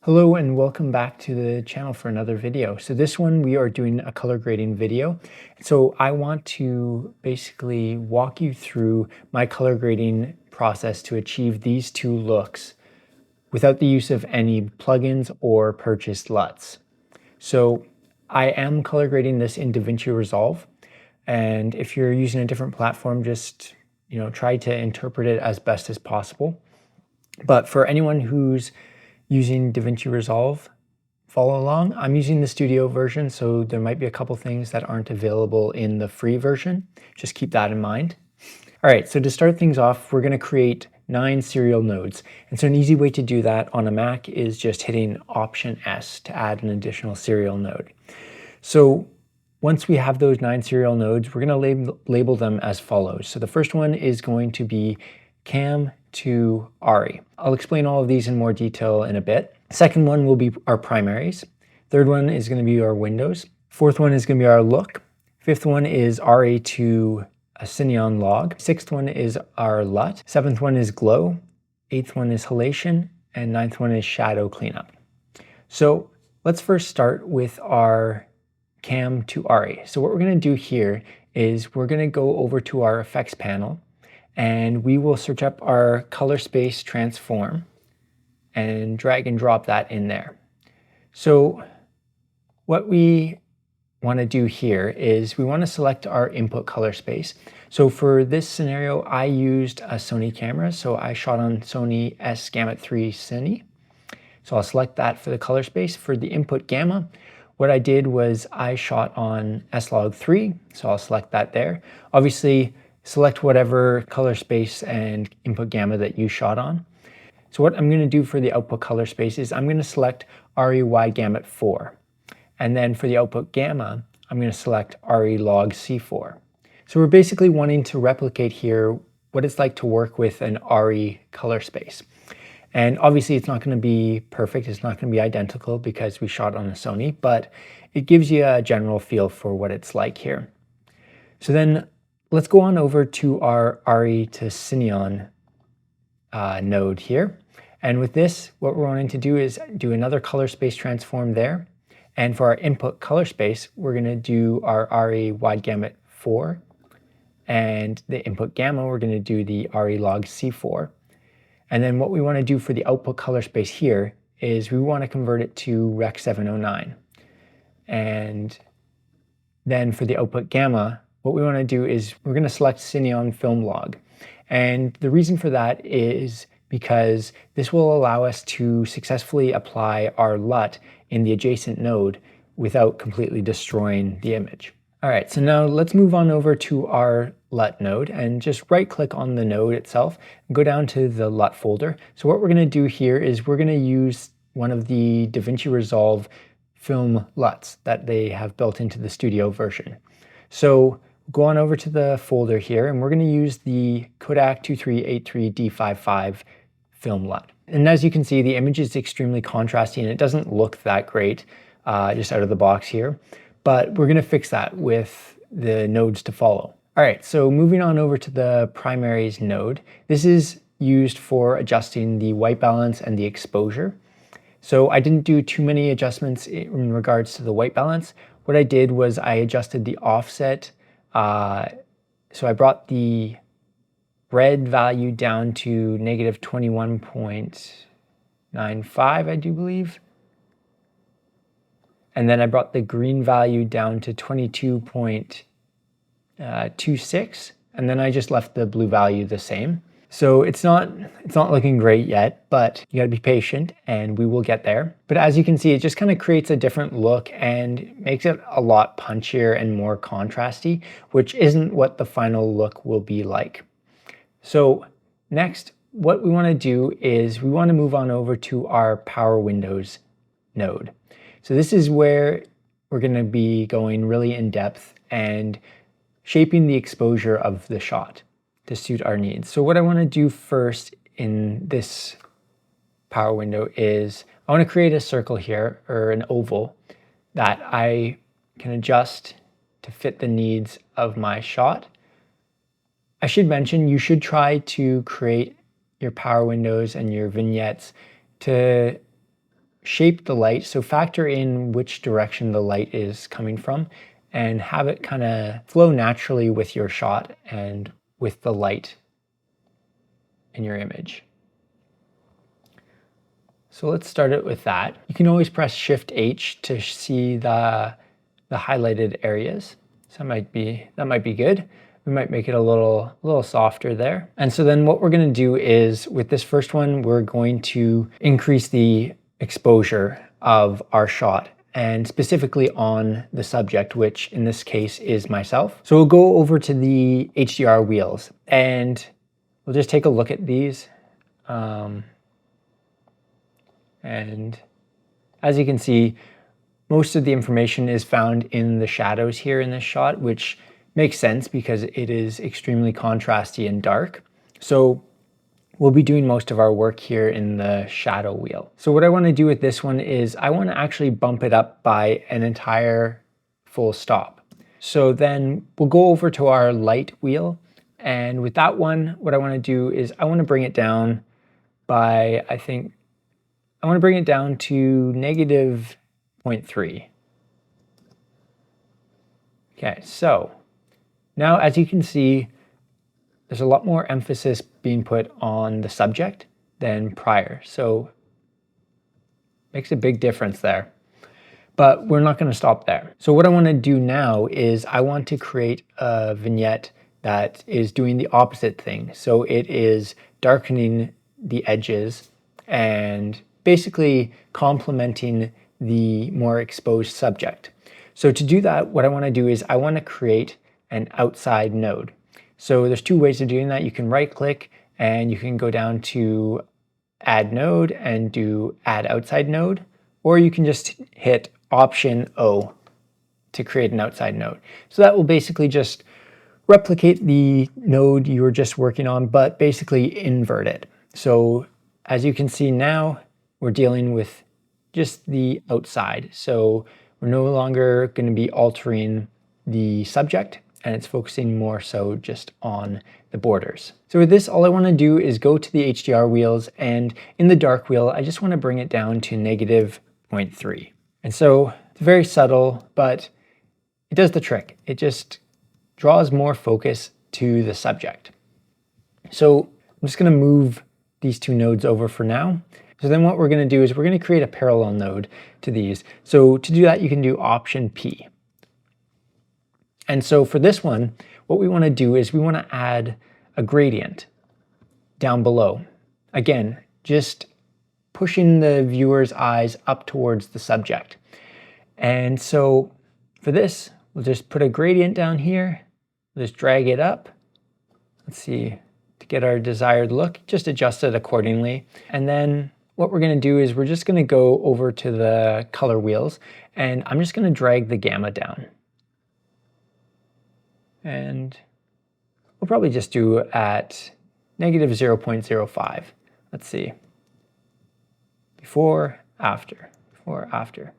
Hello and welcome back to the channel for another video. So this one we are doing a color grading video. So I want to basically walk you through my color grading process to achieve these two looks without the use of any plugins or purchased LUTs. So I am color grading this in DaVinci Resolve, and if you're using a different platform, just try to interpret it as best as possible. But for anyone who's using DaVinci Resolve, follow along. I'm using the studio version, so there might be a couple things that aren't available in the free version. Just keep that in mind. All right, so to start things off, we're going to create 9 serial nodes. And so an easy way to do that on a Mac is just hitting Option S to add an additional serial node. So once we have those 9 serial nodes, we're going to label them as follows. So the first one is going to be Cam to Ari. I'll explain all of these in more detail in a bit. Second one will be our primaries. Third one is going to be our windows. Fourth one is going to be our look. Fifth one is Ari to a Cineon log. Sixth one is our LUT. Seventh one is glow. Eighth one is halation. And ninth one is shadow cleanup. So let's first start with our Cam to Ari. So what we're going to do here is we're going to go over to our effects panel, and we will search up our color space transform and drag and drop that in there. So what we want to do here is we want to select our input color space. So for this scenario, I used a Sony camera. So I shot on Sony S Gamut 3 Cine. So I'll select that for the color space. For the input gamma, what I did was I shot on S-Log 3. So I'll select that there. Obviously, select whatever color space and input gamma that you shot on. So what I'm going to do for the output color space is I'm going to select RE wide gamut 4. And then for the output gamma, I'm going to select RE log C4. So we're basically wanting to replicate here what it's like to work with an RE color space. And obviously it's not going to be perfect, it's not going to be identical because we shot on a Sony, but it gives you a general feel for what it's like here. So then let's go on over to our RE to Cineon node here. And with this, what we're wanting to do is do another color space transform there. And for our input color space, we're going to do our RE wide gamut 4. And the input gamma, we're going to do the RE log C4. And then what we want to do for the output color space here is we want to convert it to Rec 709. And then for the output gamma, what we want to do is we're going to select Cineon film log. And the reason for that is because this will allow us to successfully apply our LUT in the adjacent node without completely destroying the image. All right, so now let's move on over to our LUT node and just right click on the node itself and go down to the LUT folder. So what we're going to do here is we're going to use one of the DaVinci Resolve film LUTs that they have built into the studio version. So go on over to the folder here and we're going to use the Kodak 2383D55 film LUT. And as you can see, the image is extremely contrasty and it doesn't look that great just out of the box here. But we're going to fix that with the nodes to follow. All right, so moving on over to the primaries node. This is used for adjusting the white balance and the exposure. So I didn't do too many adjustments in regards to the white balance. What I did was I adjusted the offset. So I brought the red value down to negative 21.95, I do believe. And then I brought the green value down to 22.26, and then I just left the blue value the same. So it's not looking great yet, but you gotta be patient and we will get there. But as you can see, it just kind of creates a different look and makes it a lot punchier and more contrasty, which isn't what the final look will be like. So next, what we wanna do is we wanna move on over to our Power Windows node. So this is where we're going to be going really in depth and shaping the exposure of the shot to suit our needs. So what I want to do first in this power window is I want to create a circle here, or an oval, that I can adjust to fit the needs of my shot. I should mention you should try to create your power windows and your vignettes to shape the light, so factor in which direction the light is coming from and have it kind of flow naturally with your shot and with the light in your image. So let's start it with that. You can always press Shift H to see the highlighted areas. So that might be good. We might make it a little softer there. And so then what we're going to do is with this first one, we're going to increase the exposure of our shot and specifically on the subject, which in this case is myself. So we'll go over to the HDR wheels and we'll just take a look at these. And as you can see, most of the information is found in the shadows here in this shot, which makes sense because it is extremely contrasty and dark. So we'll be doing most of our work here in the shadow wheel. So what I want to do with this one is I want to actually bump it up by an entire full stop. So then we'll go over to our light wheel. And with that one, what I want to do is I want to bring it down by, I want to bring it down to -0.3. Okay, so now as you can see, there's a lot more emphasis being put on the subject than prior. So makes a big difference there. But we're not going to stop there. So what I want to do now is I want to create a vignette that is doing the opposite thing. So it is darkening the edges and basically complementing the more exposed subject. So to do that, what I want to do is I want to create an outside node. So there's two ways of doing that. You can right click and you can go down to add node and do add outside node, or you can just hit Option O to create an outside node. So that will basically just replicate the node you were just working on, but basically invert it. So as you can see now, we're dealing with just the outside. So we're no longer going to be altering the subject, and it's focusing more so just on the borders. So with this, all I want to do is go to the HDR wheels, and in the dark wheel, I just want to bring it down to -0.3. And so it's very subtle, but it does the trick. It just draws more focus to the subject. So I'm just going to move these two nodes over for now. So then what we're going to do is we're going to create a parallel node to these. So to do that, you can do Option P. And so for this one, what we want to do is we want to add a gradient down below. Again, just pushing the viewer's eyes up towards the subject. And so for this, we'll just put a gradient down here. We'll just drag it up. Let's see, to get our desired look, just adjust it accordingly. And then what we're going to do is we're just going to go over to the color wheels, and I'm just going to drag the gamma down. And we'll probably just do at -0.05. Let's see. Before, after, before, after.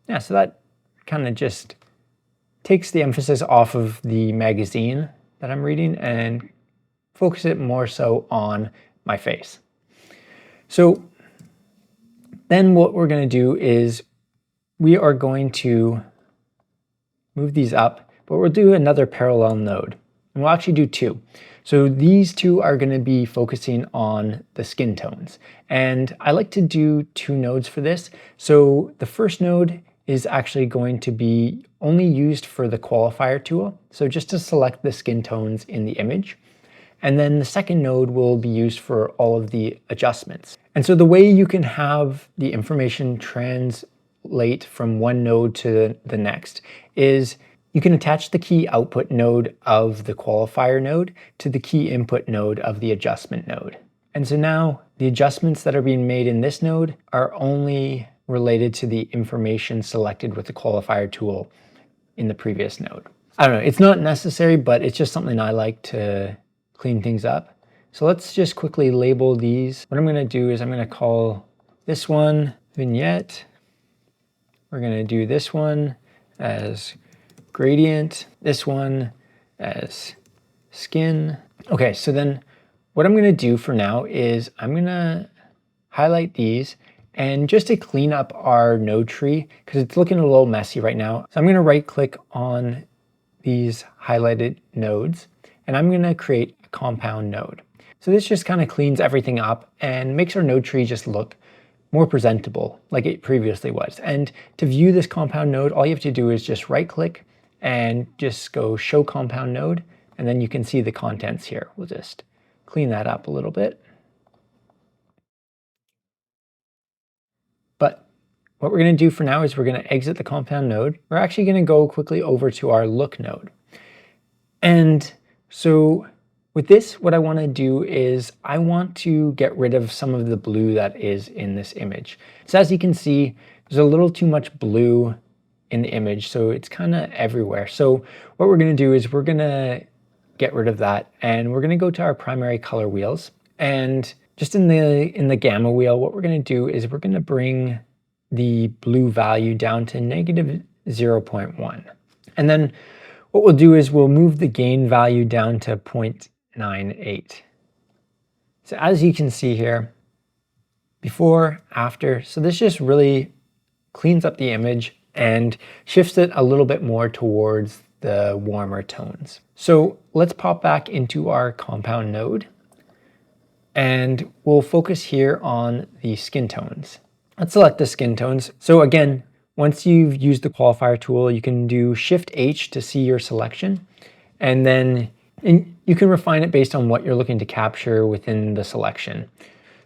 Yeah, so that kind of just takes the emphasis off of the magazine that I'm reading and focus it more so on my face. So then what we're going to do is we are going to move these up, but we'll do another parallel node. And we'll actually do two. So these two are going to be focusing on the skin tones. And I like to do two nodes for this. So the first node is actually going to be only used for the qualifier tool. So just to select the skin tones in the image. And then the second node will be used for all of the adjustments. And so the way you can have the information translate from one node to the next is you can attach the key output node of the qualifier node to the key input node of the adjustment node. And so now the adjustments that are being made in this node are only related to the information selected with the qualifier tool in the previous node. I don't know, it's not necessary, but it's just something I like to clean things up. So let's just quickly label these. What I'm going to do is I'm going to call this one vignette. We're going to do this one as gradient, this one as skin. Okay, so then what I'm going to do for now is I'm going to highlight these And just to clean up our node tree, because it's looking a little messy right now, so I'm going to right click on these highlighted nodes, and I'm going to create a compound node. So this just kind of cleans everything up and makes our node tree just look more presentable like it previously was. And to view this compound node, all you have to do is just right click and just go show compound node, and then you can see the contents here. We'll just clean that up a little bit. But what we're going to do for now is we're going to exit the compound node. We're actually going to go quickly over to our look node. And so with this, what I want to do is I want to get rid of some of the blue that is in this image. So as you can see, there's a little too much blue in the image, so it's kind of everywhere. So what we're going to do is we're going to get rid of that, and we're going to go to our primary color wheels, and just in the gamma wheel, what we're going to do is we're going to bring the blue value down to negative 0.1. And then what we'll do is we'll move the gain value down to 0.98. So as you can see here, before, after, so this just really cleans up the image and shifts it a little bit more towards the warmer tones. So let's pop back into our compound node, and we'll focus here on the skin tones. Let's select the skin tones. So again, once you've used the qualifier tool, you can do Shift H to see your selection, and then you can refine it based on what you're looking to capture within the selection.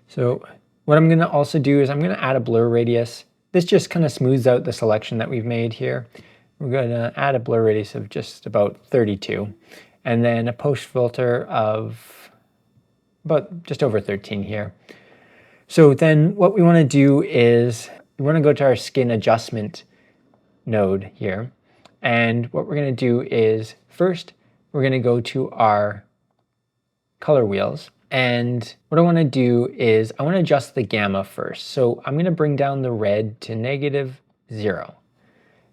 So what I'm going to also do is I'm going to add a blur radius. This just kind of smooths out the selection that we've made here. We're going to add a blur radius of just about 32, and then a post filter of about just over 13 here. So then what we want to do is we want to go to our skin adjustment node here. And what we're going to do is first, we're going to go to our color wheels. And what I want to do is I want to adjust the gamma first. So I'm going to bring down the red to negative 0.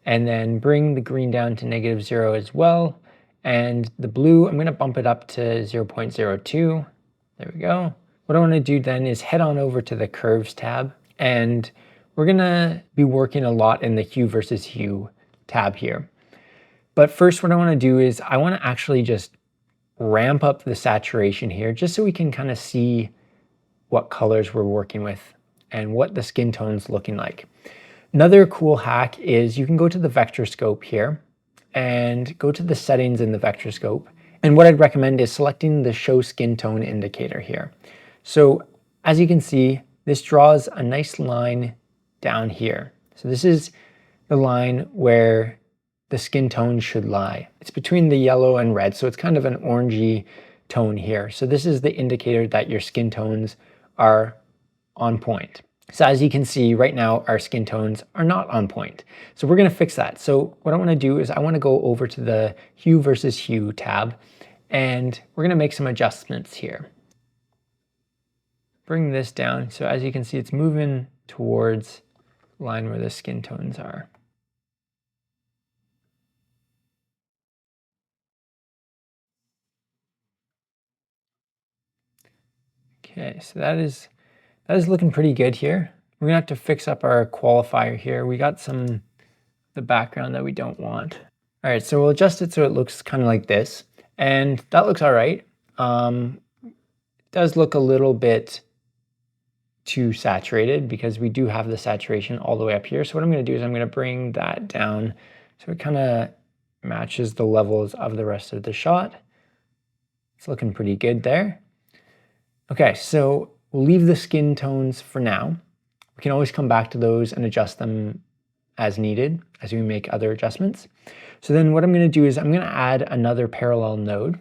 And then bring the green down to negative 0 as well. And the blue, I'm going to bump it up to 0.02. There we go. What I want to do then is head on over to the curves tab, and we're going to be working a lot in the hue versus hue tab here. But first, what I want to do is I want to actually just ramp up the saturation here just so we can kind of see what colors we're working with and what the skin tone's looking like. Another cool hack is you can go to the vector scope here and go to the settings in the vector scope. And what I'd recommend is selecting the show skin tone indicator here. So as you can see, this draws a nice line down here. So this is the line where the skin tone should lie. It's between the yellow and red, so it's kind of an orangey tone here. So this is the indicator that your skin tones are on point. So as you can see right now, our skin tones are not on point. So we're going to fix that. So what I want to do is I want to go over to the hue versus hue tab, and we're going to make some adjustments here. Bring this down. So as you can see, it's moving towards the line where the skin tones are. Okay, so that is looking pretty good here. We're gonna have to fix up our qualifier here. We got the background that we don't want. All right, so we'll adjust it so it looks kind of like this, and that looks all right. It does look a little bit too saturated because we do have the saturation all the way up here. So what I'm going to do is I'm going to bring that down so it kind of matches the levels of the rest of the shot. It's looking pretty good there. Okay, so we'll leave the skin tones for now. We can always come back to those and adjust them as needed as we make other adjustments. So then what I'm going to do is I'm going to add another parallel node.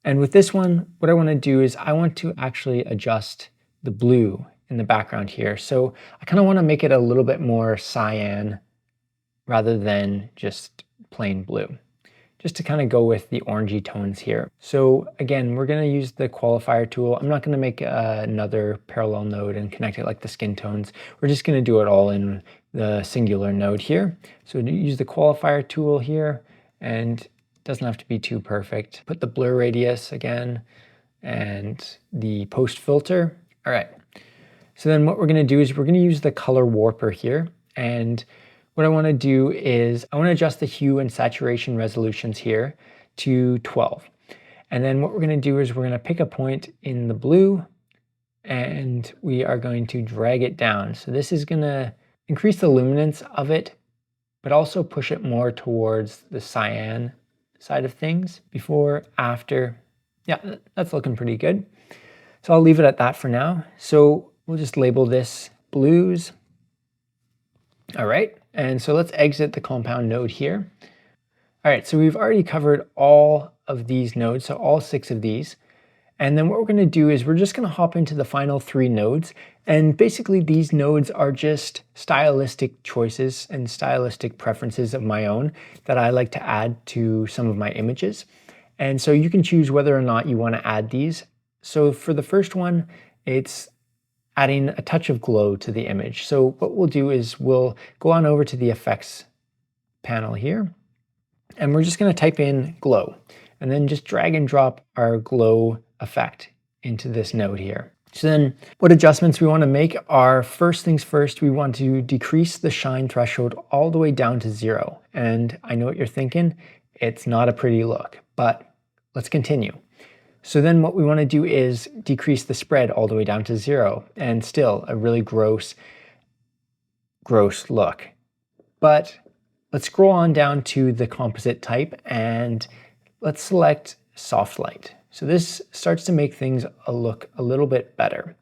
And with this one, what I want to do is I want to actually adjust the blue in the background here. So I kind of want to make it a little bit more cyan rather than just plain blue, just to kind of go with the orangey tones here. So again, we're going to use the qualifier tool. I'm not going to make another parallel node and connect it like the skin tones. We're just going to do it all in the singular node here. So use the qualifier tool here, and it doesn't have to be too perfect. Put the blur radius again and the post filter. All right. So then what we're going to do is we're going to use the color warper here. And what I want to do is I want to adjust the hue and saturation resolutions here to 12. And then what we're going to do is we're going to pick a point in the blue and we are going to drag it down. So this is going to increase the luminance of it, but also push it more towards the cyan side of things. Before, after, yeah, that's looking pretty good. So I'll leave it at that for now. So we'll just label this blues. All right, and so let's exit the compound node here. All right, so we've already covered all of these nodes, so all 6 of these. And then what we're going to do is we're just going to hop into the final 3 nodes. And basically these nodes are just stylistic choices and stylistic preferences of my own that I like to add to some of my images. And so you can choose whether or not you want to add these. So for the first one, it's adding a touch of glow to the image. So what we'll do is we'll go on over to the effects panel here, and we're just going to type in glow, and then just drag and drop our glow effect into this node here. So then what adjustments we want to make are, first things first, we want to decrease the shine threshold all the way down to 0. And I know what you're thinking, it's not a pretty look, but let's continue. So then what we want to do is decrease the spread all the way down to 0, and still a really gross look. But let's scroll on down to the composite type and let's select soft light. So this starts to make things look a little bit better,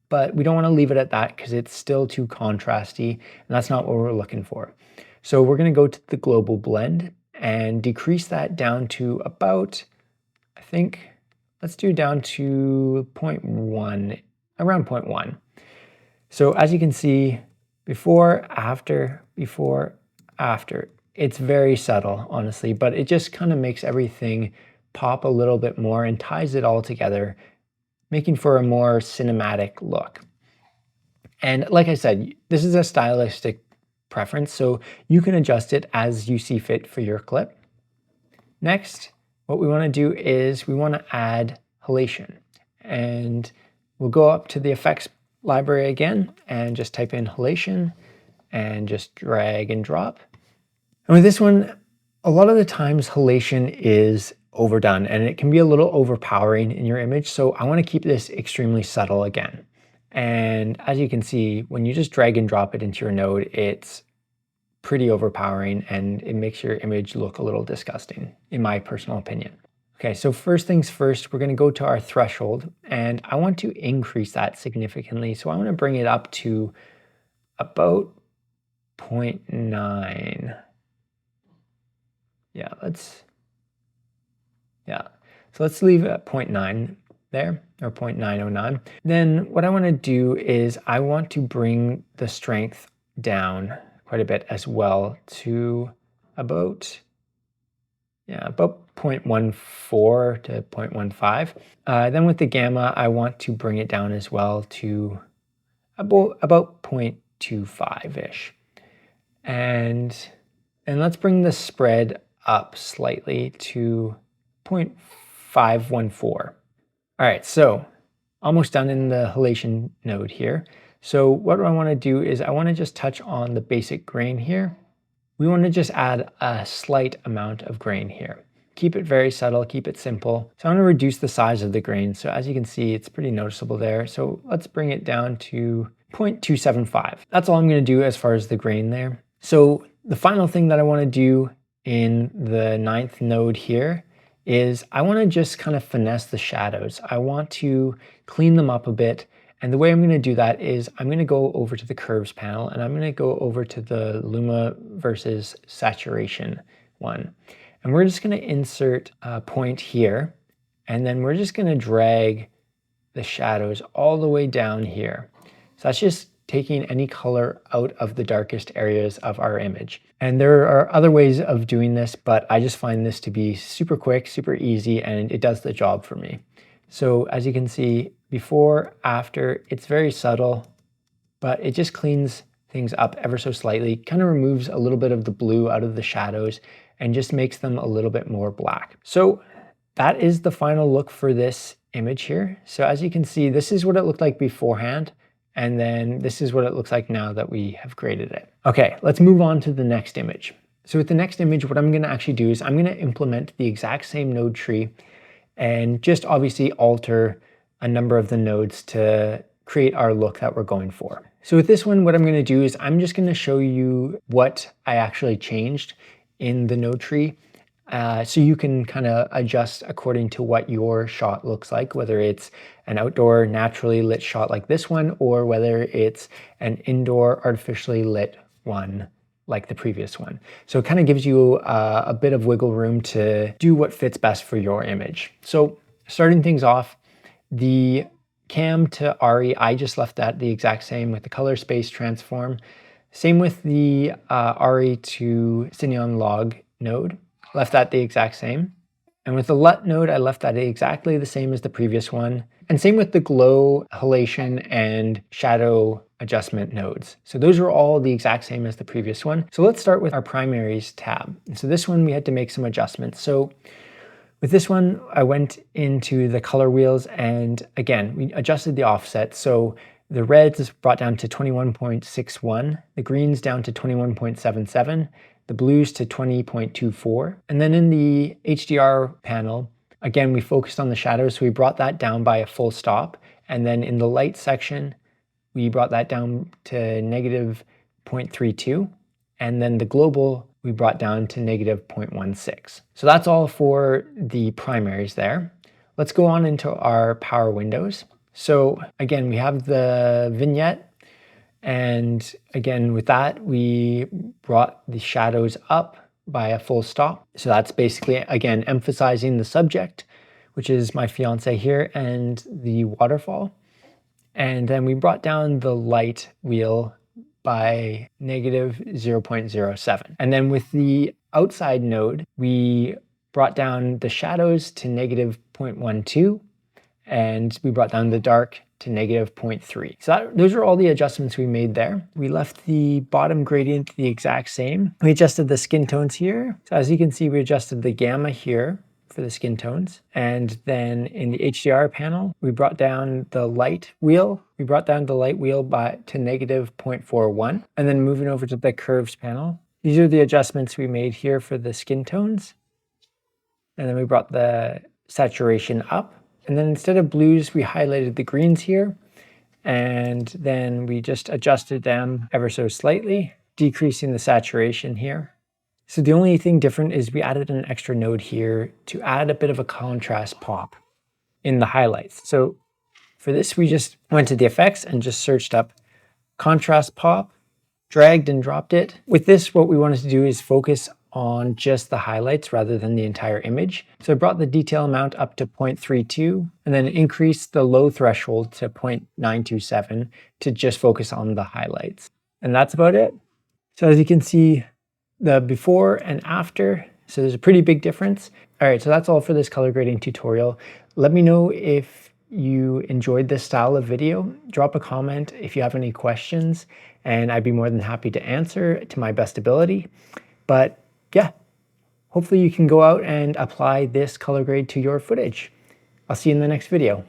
but we don't want to leave it at that because it's still too contrasty, and that's not what we're looking for. So we're going to go to the global blend and decrease that down to about, I think, let's do down to 0.1, around 0.1. So as you can see, before, after, it's very subtle, honestly, but it just kind of makes everything pop a little bit more and ties it all together, making for a more cinematic look. And like I said, this is a stylistic preference, so you can adjust it as you see fit for your clip. Next, what we want to do is we want to add halation, and we'll go up to the effects library again and just type in halation and just drag and drop. And with this one, a lot of the times halation is overdone and it can be a little overpowering in your image. So I want to keep this extremely subtle again. And as you can see, when you just drag and drop it into your node, it's pretty overpowering and it makes your image look a little disgusting, in my personal opinion. Okay, so first things first, we're going to go to our threshold and I want to increase that significantly. So I want to bring it up to about 0.9. So let's leave it at 0.9 there, or 0.909. Then what I want to do is I want to bring the strength down quite a bit as well to about 0.14 to 0.15. Then with the gamma, I want to bring it down as well to about 0.25-ish. And let's bring the spread up slightly to 0.514. All right, so almost done in the halation node here. So what I want to do is I want to just touch on the basic grain here. We want to just add a slight amount of grain here. Keep it very subtle, keep it simple. So I'm going to reduce the size of the grain. So as you can see, it's pretty noticeable there. So let's bring it down to 0.275. That's all I'm going to do as far as the grain there. So the final thing that I want to do in the 9th node here is I want to just kind of finesse the shadows. I want to clean them up a bit. And the way I'm going to do that is I'm going to go over to the curves panel and I'm going to go over to the Luma versus saturation one. And we're just going to insert a point here. And then we're just going to drag the shadows all the way down here. So that's just taking any color out of the darkest areas of our image. And there are other ways of doing this, but I just find this to be super quick, super easy, and it does the job for me. So as you can see, before, after, it's very subtle, but it just cleans things up ever so slightly, kind of removes a little bit of the blue out of the shadows and just makes them a little bit more black. So that is the final look for this image here. So as you can see, this is what it looked like beforehand. And then this is what it looks like now that we have graded it. Okay, let's move on to the next image. So with the next image, what I'm gonna actually do is I'm gonna implement the exact same node tree and just obviously alter a number of the nodes to create our look that we're going for. So with this one, what I'm gonna do is I'm just gonna show you what I actually changed in the node tree. So you can kind of adjust according to what your shot looks like, whether it's an outdoor naturally lit shot like this one, or whether it's an indoor artificially lit one like the previous one. So it kind of gives you a bit of wiggle room to do what fits best for your image. So starting things off, the cam to ARI, I just left that the exact same with the color space transform. Same with the ARI to Cineon log node. Left that the exact same. And with the LUT node, I left that exactly the same as the previous one. And same with the glow, halation, and shadow adjustment nodes. So those are all the exact same as the previous one. So let's start with our primaries tab. And so this one, we had to make some adjustments. So with this one, I went into the color wheels, and again, we adjusted the offset. So the reds is brought down to 21.61, the greens down to 21.77, the blues to 20.24. And then in the HDR panel, again, we focused on the shadows, so we brought that down by a full stop. And then in the light section, we brought that down to negative 0.32. And then the global, we brought down to negative 0.16. So that's all for the primaries there. Let's go on into our power windows. So again, we have the vignette. And again, with that, we brought the shadows up by a full stop. So that's basically, again, emphasizing the subject, which is my fiance here, and the waterfall. And then we brought down the light wheel by negative 0.07. And then with the outside node, we brought down the shadows to negative 0.12, and we brought down the dark to negative 0.3. So those are all the adjustments we made there. We left the bottom gradient the exact same. We adjusted the skin tones here. So as you can see, we adjusted the gamma here for the skin tones. And then in the HDR panel, we brought down the light wheel. We brought down the light wheel to negative 0.41. And then moving over to the curves panel, these are the adjustments we made here for the skin tones. And then we brought the saturation up. And then instead of blues, we highlighted the greens here. And then we just adjusted them ever so slightly, decreasing the saturation here. So the only thing different is we added an extra node here to add a bit of a contrast pop in the highlights. So for this, we just went to the effects and just searched up contrast pop, dragged and dropped it. With this, what we wanted to do is focus on just the highlights rather than the entire image. So I brought the detail amount up to 0.32 and then increased the low threshold to 0.927 to just focus on the highlights. And that's about it. So as you can see, the before and after, so there's a pretty big difference. All right, so that's all for this color grading tutorial. Let me know if you enjoyed this style of video. Drop a comment if you have any questions, and I'd be more than happy to answer to my best ability. But yeah, hopefully you can go out and apply this color grade to your footage. I'll see you in the next video.